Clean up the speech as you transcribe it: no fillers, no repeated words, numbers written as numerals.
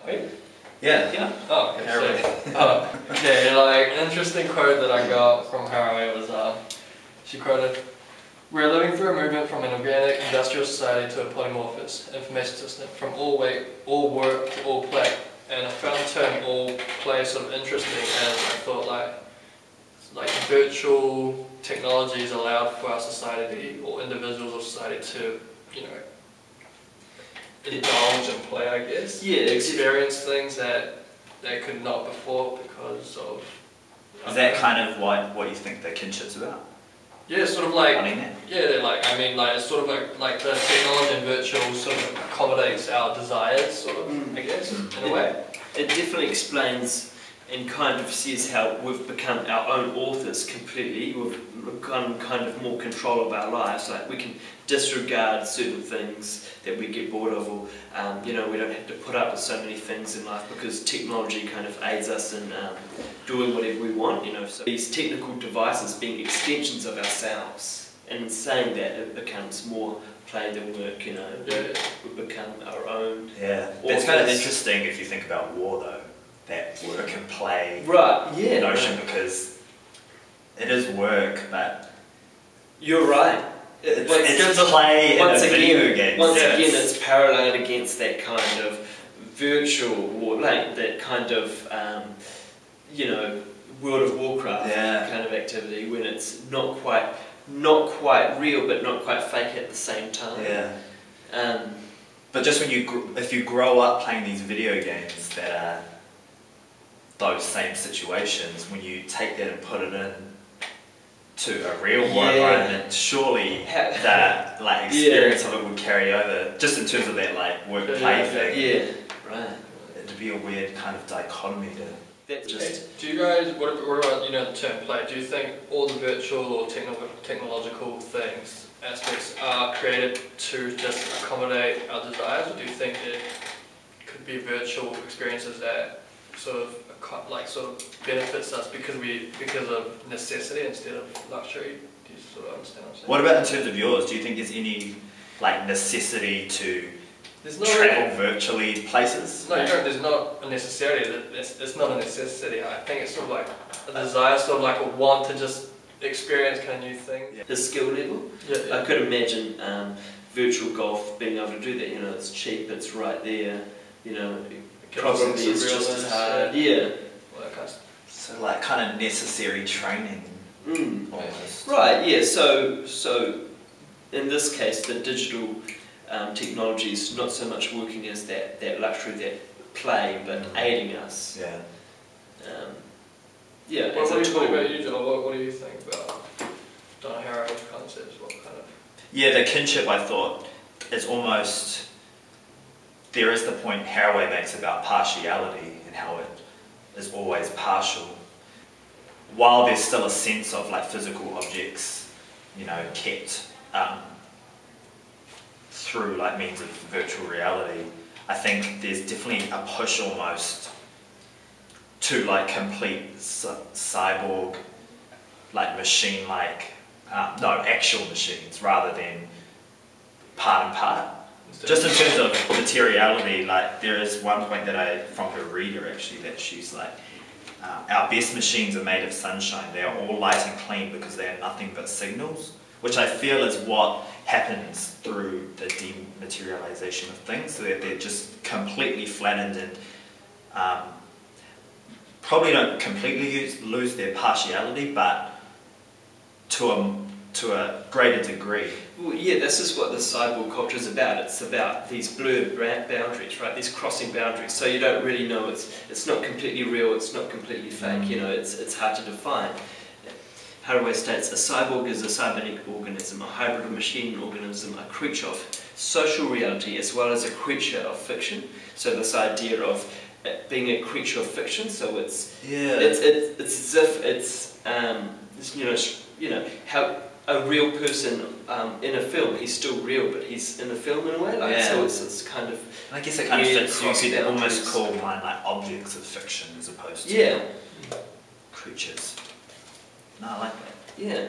Wait? Yeah. Yeah? Oh, okay. Haraway. Okay, like, an interesting quote that I got from Haraway was, she quoted, "We are living through a movement from an organic industrial society to a polymorphous information system, from all work to all play." And I found the term all play sort of interesting, and I thought like virtual technologies allowed for our society or individuals or society to, you know, indulge and play, I guess. Yeah, experience things that they could not before because of... Is that kind of what you think the kinship's about? Yeah, sort of like... I mean, it's sort of like the technology and virtual sort of accommodates our desires, sort of, I guess, in a way. It definitely explains and kind of says how we've become our own authors completely. We've become kind of more control of our lives. Like we can disregard certain things that we get bored of, or you know, we don't have to put up with so many things in life because technology kind of aids us in doing whatever we want. You know, so these technical devices being extensions of ourselves, and in saying that it becomes more play than work. You know, we become our own. Yeah, it's kind of interesting if you think about war though. That work and play notion, because it is work, but you're right. It's play in a video game. Once again, it's paralleled against that kind of virtual war, like that kind of you know, World of Warcraft kind of activity, when it's not quite real, but not quite fake at the same time. Yeah. But just when if you grow up playing these video games that are those same situations, when you take that and put it in to a real world environment, surely that like experience of it would carry over, just in terms of that like work play thing. Yeah, right. It'd be a weird kind of dichotomy to just. Do you guys, what about, you know, the term play? Do you think all the virtual or technological things, aspects, are created to just accommodate our desires, or do you think it could be virtual experiences that sort of benefits us because of necessity instead of luxury? Do you sort of understand what I'm saying? What about in terms of yours? Do you think there's any like necessity to travel virtually places? No, there's not a necessity. It's not a necessity. I think it's sort of like a desire, sort of like a want to just experience kind of new things. The skill level. I could imagine virtual golf being able to do that. You know, it's cheap, it's right there. You know. Probably it's just as hard. Well, that kind of stuff. So like kind of necessary training. Almost. Right, yeah, so in this case the digital technology is not so much working as that luxury, that play, but aiding us. Yeah. What about you, John? What do you think about Don Haraway's concepts? What kind of... Yeah, the kinship, I thought, is almost... There is the point Haraway makes about partiality and how it is always partial. While there's still a sense of like physical objects, you know, kept through like means of virtual reality, I think there's definitely a push almost to like complete cyborg, like machine-like, no, actual machines rather than part and part. Just in terms of materiality, like there is one point that from her reader actually, that she's like, our best machines are made of sunshine. They are all light and clean because they are nothing but signals, which I feel is what happens through the dematerialization of things, so that they're just completely flattened and probably don't completely lose their partiality, but to a greater degree. Well, yeah, this is what the cyborg culture is about. It's about these blurred boundaries, right? These crossing boundaries. So you don't really know. It's not completely real. It's not completely fake. You know, it's hard to define. Haraway states, a cyborg is a cybernetic organism, a hybrid machine organism, a creature of social reality as well as a creature of fiction. So this idea of being a creature of fiction. So it's as if it's you know how a real person in a film, he's still real, but he's in a film in a way. Like, so it's kind of. I guess it kind of fits. You could almost call mine like objects of fiction as opposed to creatures. No, I like that. Yeah.